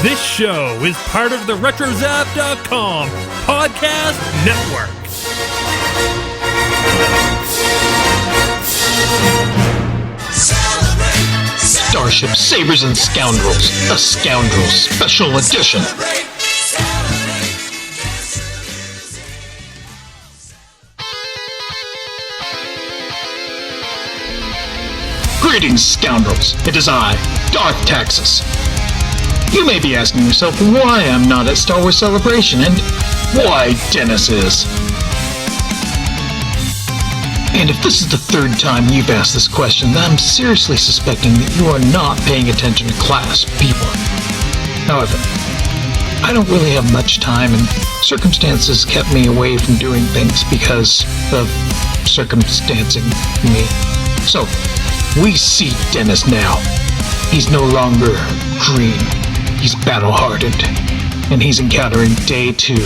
This show is part of the RetroZap.com podcast network. Starship Sabers and Scoundrels, a Scoundrels special edition. Greetings, Scoundrels. It is I, Darth Taxus. You may be asking yourself why I'm not at Star Wars Celebration and why Dennis is. And if this is the third time you've asked this question, then I'm seriously suspecting that you are not paying attention to class, people. However, I don't really have much time, and circumstances kept me away from doing things because of circumstancing me. So, we see Dennis now. He's no longer green. He's battle-hardened, and he's encountering Day 2.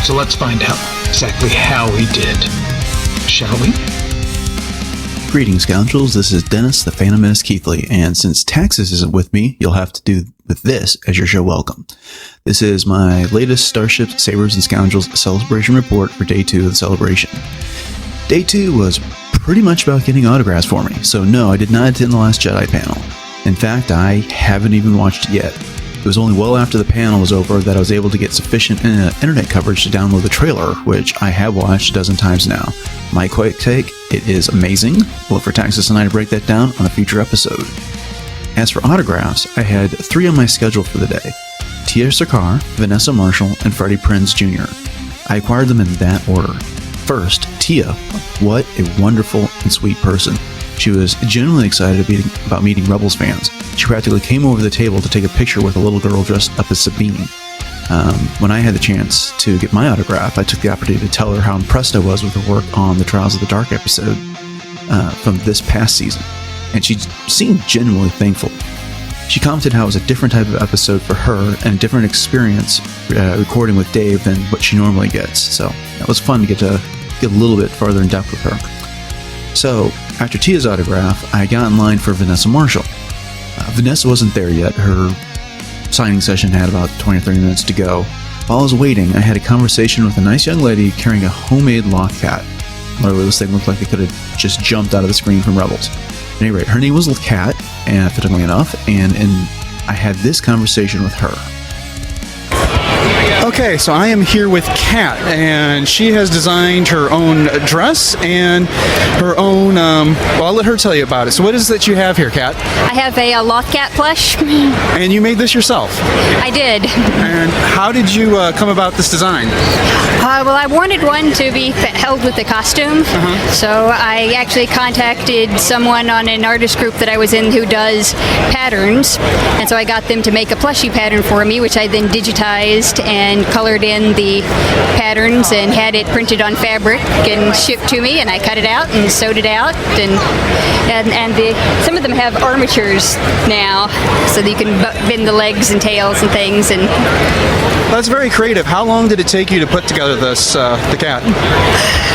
So let's find out exactly how he did. Shall we? Greetings, Scoundrels. This is Dennis, the Phantom Menace Keithley, and since Taxus isn't with me, you'll have to do with this as your show welcome. This is my latest Starship Sabers and Scoundrels celebration report for Day 2 of the celebration. Day 2 was pretty much about getting autographs for me, so no, I did not attend the Last Jedi panel. In fact, I haven't even watched it yet. It was only well after the panel was over that I was able to get sufficient internet coverage to download the trailer, which I have watched a dozen times now. My quick take, it is amazing. Look for Taxus and I to break that down on a future episode. As for autographs, I had 3 on my schedule for the day. Tia Sircar, Vanessa Marshall, and Freddie Prinze Jr. I acquired them in that order. First, Tia. What a wonderful and sweet person. She was genuinely excited about meeting Rebels fans. She practically came over the table to take a picture with a little girl dressed up as Sabine. When I had the chance to get my autograph, I took the opportunity to tell her how impressed I was with her work on the Trials of the Dark episode from this past season, and she seemed genuinely thankful. She commented how it was a different type of episode for her and a different experience recording with Dave than what she normally gets, so it was fun to get a little bit farther in depth with her. So, after Tia's autograph, I got in line for Vanessa Marshall. Vanessa wasn't there yet. Her signing session had about 20 or 30 minutes to go. While I was waiting, I had a conversation with a nice young lady carrying a homemade loth cat. Literally, this thing looked like it could have just jumped out of the screen from Rebels. At any rate, her name was Cat, and fittingly enough, and I had this conversation with her. Okay, so I am here with Kat, and she has designed her own dress and her own, well, I'll let her tell you about it. So what is it that you have here, Kat? I have a Lothcat plush. And you made this yourself? I did. And how did you come about this design? Well, I wanted one to be held with the costume, so I actually contacted someone on an artist group that I was in who does patterns, and so I got them to make a plushie pattern for me, which I then digitized and colored in the patterns and had it printed on fabric and shipped to me, and I cut it out and sewed it out, and some of them have armatures now so that you can bend the legs and tails and things. And that's very creative. How long did it take you to put together this the cat?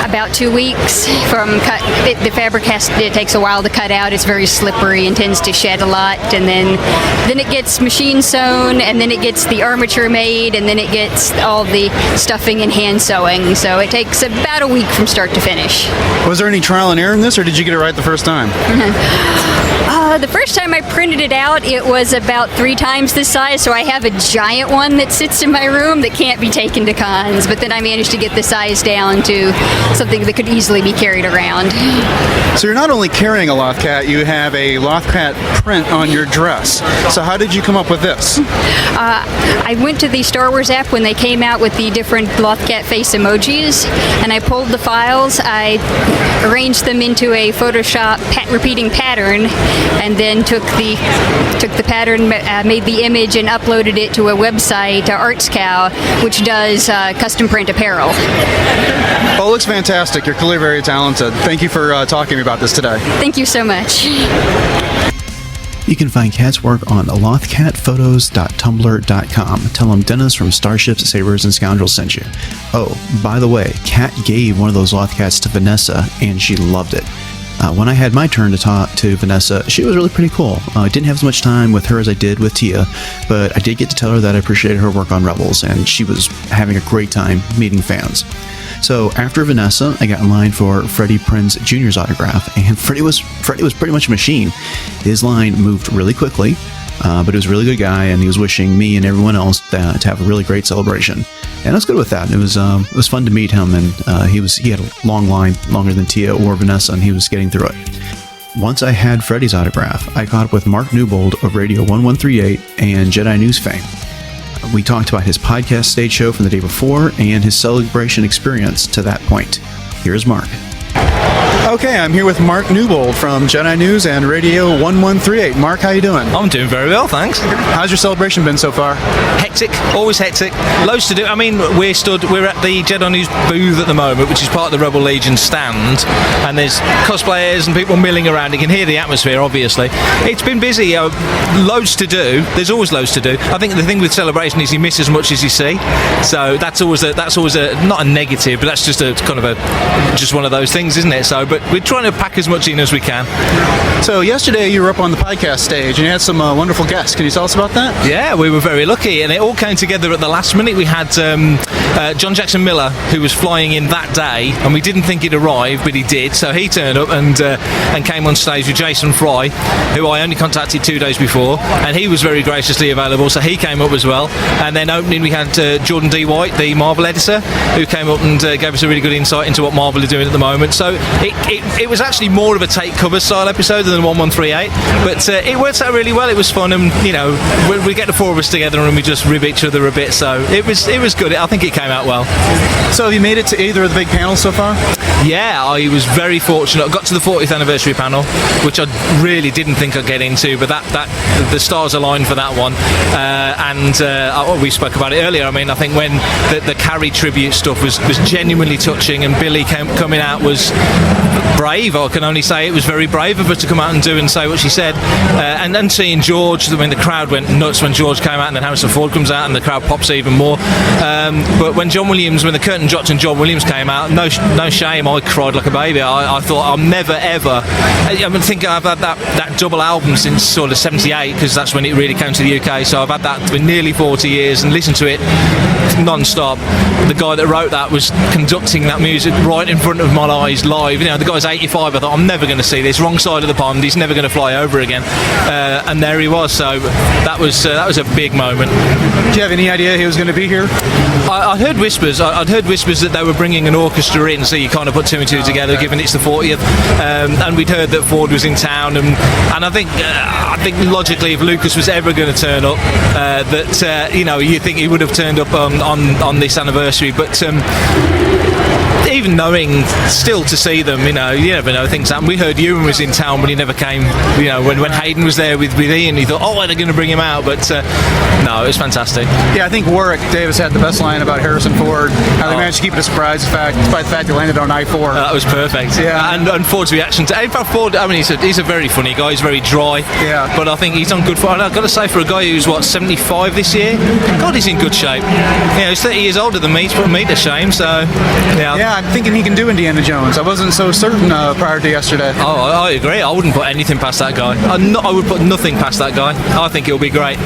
About 2 weeks from cut. The fabric it takes a while to cut out. It's very slippery and tends to shed a lot, and then it gets machine sewn, and then it gets the armature made, and then it gets all the stuffing and hand sewing. So it takes about a week from start to finish. Was there any trial and error in this, or did you get it right the first time? The first time I printed it out, it was about 3 times this size, so I have a giant one that sits in my room that can't be taken to cons, but then I managed to get the size down to something that could easily be carried around. So you're not only carrying a Lothcat, you have a Lothcat print on your dress. So how did you come up with this? I went to the Star Wars app when they came out with the different Lothcat face emojis, and I pulled the files, I arranged them into a Photoshop repeating pattern, and then took the pattern, made the image, and uploaded it to a website, ArtsCow, which does custom print apparel. Well, it looks fantastic. You're clearly very talented. Thank you for talking to me about this today. Thank you so much. You can find Kat's work on lothcatphotos.tumblr.com. Tell them Dennis from Starships, Sabers, and Scoundrels sent you. Oh, by the way, Kat gave one of those Lothcats to Vanessa, and she loved it. When I had my turn to talk to Vanessa, she was really pretty cool. I didn't have as much time with her as I did with Tia, but I did get to tell her that I appreciated her work on Rebels, and she was having a great time meeting fans. So after Vanessa, I got in line for Freddie Prinze Jr.'s autograph, and Freddie was pretty much a machine. His line moved really quickly, but he was a really good guy, and he was wishing me and everyone else to have a really great celebration. And I was good with that. It was fun to meet him, and he had a long line, longer than Tia or Vanessa, and he was getting through it. Once I had Freddie's autograph, I caught up with Mark Newbold of Radio 1138 and Jedi News fame. We talked about his podcast stage show from the day before and his celebration experience to that point. Here's Mark. Okay, I'm here with Mark Newbold from Jedi News and Radio 1138. Mark, how you doing? I'm doing very well, thanks. How's your celebration been so far? Hectic, always hectic. Loads to do. I mean, we're at the Jedi News booth at the moment, which is part of the Rebel Legion stand, and there's cosplayers and people milling around. You can hear the atmosphere, obviously. It's been busy. Loads to do. There's always loads to do. I think the thing with celebration is you miss as much as you see. So that's always a not a negative, but that's just a kind of just one of those things, isn't it? So, but we're trying to pack as much in as we can. So yesterday you were up on the podcast stage and you had some wonderful guests. Can you tell us about that? Yeah, we were very lucky, and it all came together at the last minute. We had John Jackson Miller, who was flying in that day, and we didn't think he'd arrive, but he did. So he turned up and came on stage with Jason Fry, who I only contacted 2 days before, and he was very graciously available, so he came up as well. And then opening, we had Jordan D. White, the Marvel editor, who came up and gave us a really good insight into what Marvel are doing at the moment. So it was actually more of a take cover style episode than 1138, but it worked out really well. It was fun, and we get the four of us together and we just rib each other a bit. So it was good. I think it came out well. So have you made it to either of the big panels so far? Yeah, I was very fortunate. I got to the 40th anniversary panel, which I really didn't think I'd get into, but that the stars aligned for that one. We spoke about it earlier. I mean, I think when the Carrie tribute stuff was genuinely touching, and Billy coming out was brave. I can only say it was very brave of her to come out and do and say what she said. And then seeing George, I mean, the crowd went nuts when George came out, and then Harrison Ford comes out, and the crowd pops even more. But when the curtain dropped and John Williams came out, no shame, I cried like a baby. I thought I'm never ever. I think I've had that double album since sort of '78, because that's when it really came to the UK. So I've had that for nearly 40 years and listened to it non-stop. The guy that wrote that was conducting that music right in front of my eyes live. The guy's 85. I thought, I'm never going to see this. Wrong side of the pond. He's never going to fly over again. And there he was. So that was a big moment. Do you have any idea he was going to be here? I'd heard whispers. I'd heard whispers that they were bringing an orchestra in, so you kind of put two and two together, given it's the 40th. And we'd heard that Ford was in town, and I think logically, if Lucas was ever going to turn up, you think he would have turned up on this anniversary. But even knowing, still to see them, you never know, things happen. We heard Ewan was in town, but he never came. When Hayden was there with Ian, he thought, they're going to bring him out. But no, it was fantastic. Yeah, I think Warwick Davis had the best line about Harrison Ford. How they managed to keep it a surprise, despite the fact he landed on I-4. That was perfect. Yeah, and Ford's reaction to. In fact, Ford, I mean, he's a very funny guy. He's very dry. Yeah. But I think he's on good form. I've got to say, for a guy who's 75 this year, God, he's in good shape. He's 30 years older than me. He's put me to shame. So yeah. Yeah, I'm thinking he can do Indiana Jones. I wasn't so certain prior to yesterday. Oh, I agree. I wouldn't put anything past that guy. I would put nothing past that guy. I think he'll be great.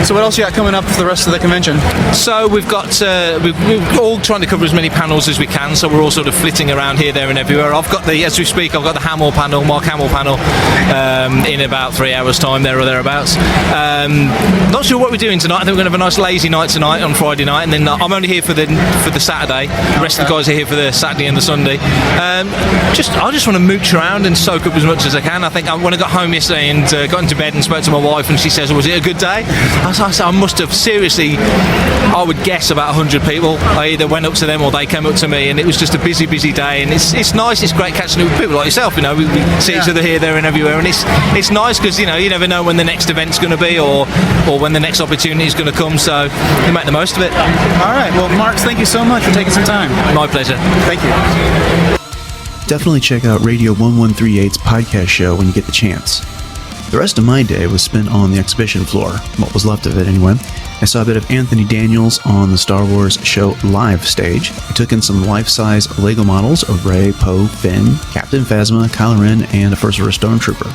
So what else you got coming up for the rest of the convention? So we've got we're all trying to cover as many panels as we can. So we're all sort of flitting around here, there, and everywhere. As we speak, I've got the Mark Hamill panel in about 3 hours' time, there or thereabouts. Not sure what we're doing tonight. I think we're going to have a nice lazy night tonight on Friday night, and then I'm only here for the Saturday. The rest of the guys are here for the Saturday and the Sunday. I just want to mooch around and soak up as much as I can. I think when I got home yesterday and got into bed and spoke to my wife, and she says, "Was it a good day?" I must have seriously, I would guess about 100 people. I either went up to them or they came up to me, and it was just a busy day. And it's nice. It's great catching up with people like yourself. We see each other here, there, and everywhere, and it's nice because you never know when the next event's going to be or when the next opportunity is going to come. So you make the most of it. All right. Well, Mark, thank you so much for taking some time. My pleasure. Thank you. Definitely check out Radio 1138's podcast show when you get the chance. The rest of my day was spent on the exhibition floor, what was left of it anyway. I saw a bit of Anthony Daniels on the Star Wars show live stage. I took in some life-size Lego models of Rey, Poe, Finn, Captain Phasma, Kylo Ren, and a First Order Stormtrooper.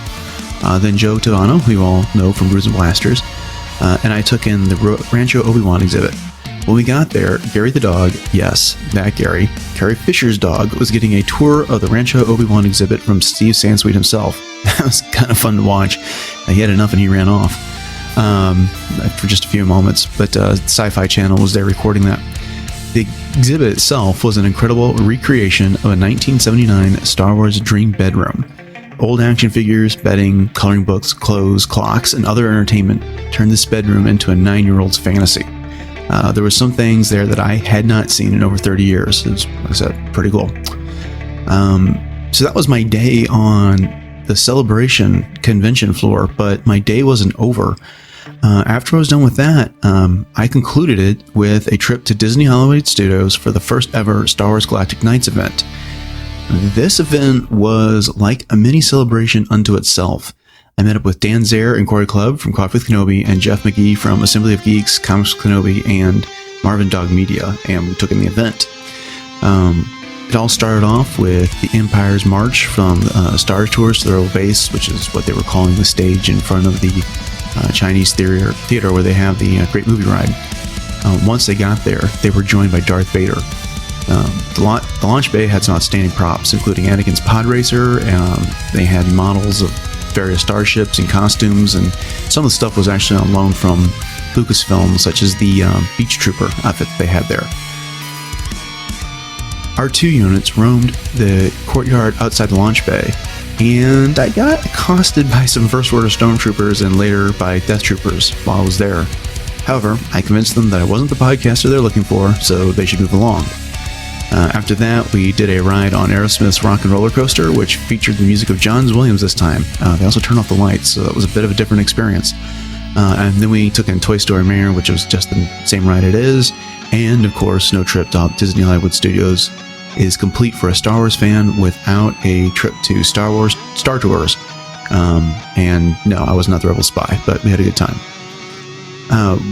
Then Joe Togano, who you all know from Brews and Blasters, and I took in the Rancho Obi-Wan exhibit. When we got there, Gary the dog, yes, that Gary, Carrie Fisher's dog, was getting a tour of the Rancho Obi-Wan exhibit from Steve Sansweet himself. That was kind of fun to watch. He had enough and he ran off for just a few moments, but Sci-Fi Channel was there recording that. The exhibit itself was an incredible recreation of a 1979 Star Wars dream bedroom. Old action figures, bedding, coloring books, clothes, clocks, and other entertainment turned this bedroom into a 9-year-old's fantasy. There were some things there that I had not seen in over 30 years. It was, like I said, pretty cool. So that was my day on the Celebration convention floor, but my day wasn't over. After I was done with that, I concluded it with a trip to Disney Hollywood Studios for the first ever Star Wars Galactic Nights event. This event was like a mini celebration unto itself. I met up with Dan Zare and Corey Clubb from Coffee with Kenobi and Jeff McGee from Assembly of Geeks, Comics with Kenobi, and Marvin Dog Media, and we took in the event. It all started off with the Empire's March from Star Tours to the Royal Base, which is what they were calling the stage in front of the Chinese theater where they have the Great Movie Ride. Once they got there, they were joined by Darth Vader. The launch bay had some outstanding props, including Anakin's pod racer. They had models of various starships and costumes, and some of the stuff was actually on loan from Lucasfilm, such as the Beach Trooper outfit they had there. Our 2 units roamed the courtyard outside the launch bay, and I got accosted by some First Order Stormtroopers and later by Death Troopers while I was there. However, I convinced them that I wasn't the podcaster they're looking for, so they should move along. After that, we did a ride on Aerosmith's Rock and Roller Coaster, which featured the music of John Williams this time. They also turned off the lights, so that was a bit of a different experience. And then we took in Toy Story Mania, which was just the same ride it is. And, of course, no trip to Disney Hollywood Studios is complete for a Star Wars fan without a trip to Star Tours. And no, I was not the Rebel Spy, but we had a good time.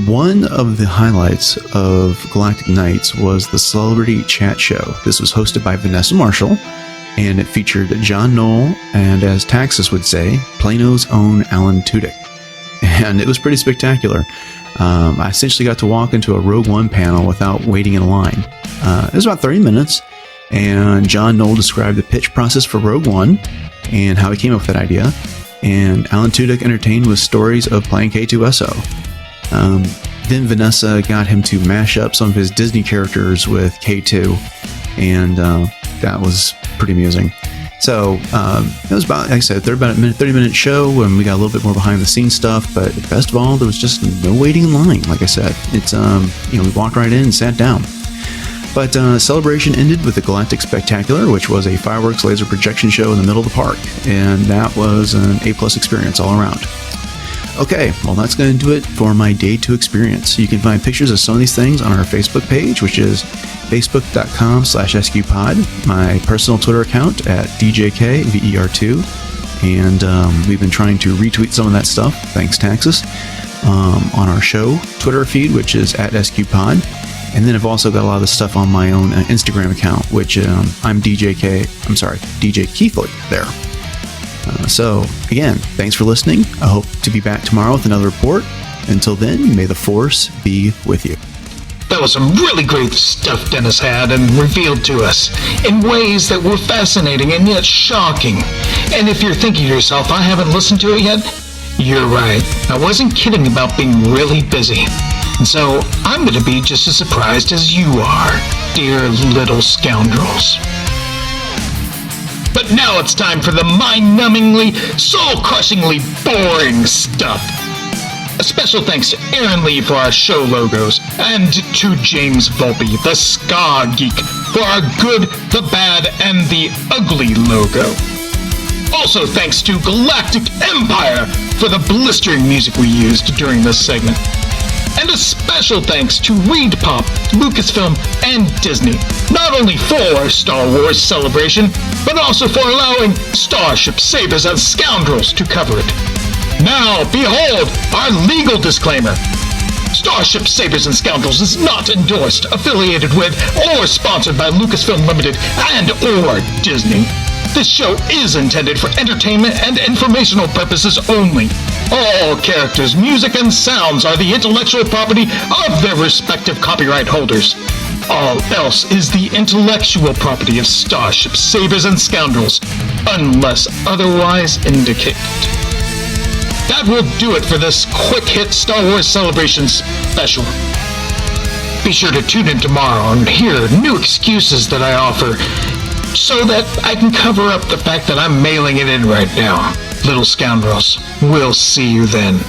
One of the highlights of Galactic Nights was the Celebrity Chat Show. This was hosted by Vanessa Marshall, and it featured John Knoll and, as Taxus would say, Plano's own Alan Tudyk. And it was pretty spectacular. I essentially got to walk into a Rogue One panel without waiting in line. It was about 30 minutes, and John Knoll described the pitch process for Rogue One and how he came up with that idea. And Alan Tudyk entertained with stories of playing K2SO. Then Vanessa got him to mash up some of his Disney characters with K2, and that was pretty amusing. So it was about, like I said, about a 30-minute show, and we got a little bit more behind-the-scenes stuff. But best of all, there was just no waiting in line. Like I said, it's we walked right in and sat down. But celebration ended with the Galactic Spectacular, which was a fireworks laser projection show in the middle of the park, and that was an A+ experience all around. Okay, well, that's going to do it for my Day 2 experience. You can find pictures of some of these things on our Facebook page, which is facebook.com/sqpod, my personal Twitter account at DJKVER2, and we've been trying to retweet some of that stuff, thanks Taxus, on our show Twitter feed, which is at SQPod. And then I've also got a lot of the stuff on my own Instagram account, which I'm DJ Keithley there. So, again, thanks for listening. I hope to be back tomorrow with another report. Until then, may the Force be with you. That was some really great stuff Dennis had and revealed to us in ways that were fascinating and yet shocking. And if you're thinking to yourself, I haven't listened to it yet, you're right. I wasn't kidding about being really busy. And so I'm going to be just as surprised as you are, dear little scoundrels. But now it's time for the mind-numbingly, soul-crushingly boring stuff. A special thanks to Aaron Lee for our show logos, and to James Volpe, the Ska Geek, for our good, the bad, and the ugly logo. Also thanks to Galactic Empire for the blistering music we used during this segment. And a special thanks to Reed Pop, Lucasfilm, and Disney, not only for Star Wars Celebration, but also for allowing Starship Sabers and Scoundrels to cover it. Now, behold, our legal disclaimer. Starship Sabers and Scoundrels is not endorsed, affiliated with, or sponsored by Lucasfilm Limited and or Disney. This show is intended for entertainment and informational purposes only. All characters, music, and sounds are the intellectual property of their respective copyright holders. All else is the intellectual property of Starship Sabers and Scoundrels, unless otherwise indicated. That will do it for this quick hit Star Wars Celebration special. Be sure to tune in tomorrow and hear new excuses that I offer so that I can cover up the fact that I'm mailing it in right now. Little scoundrels, we'll see you then.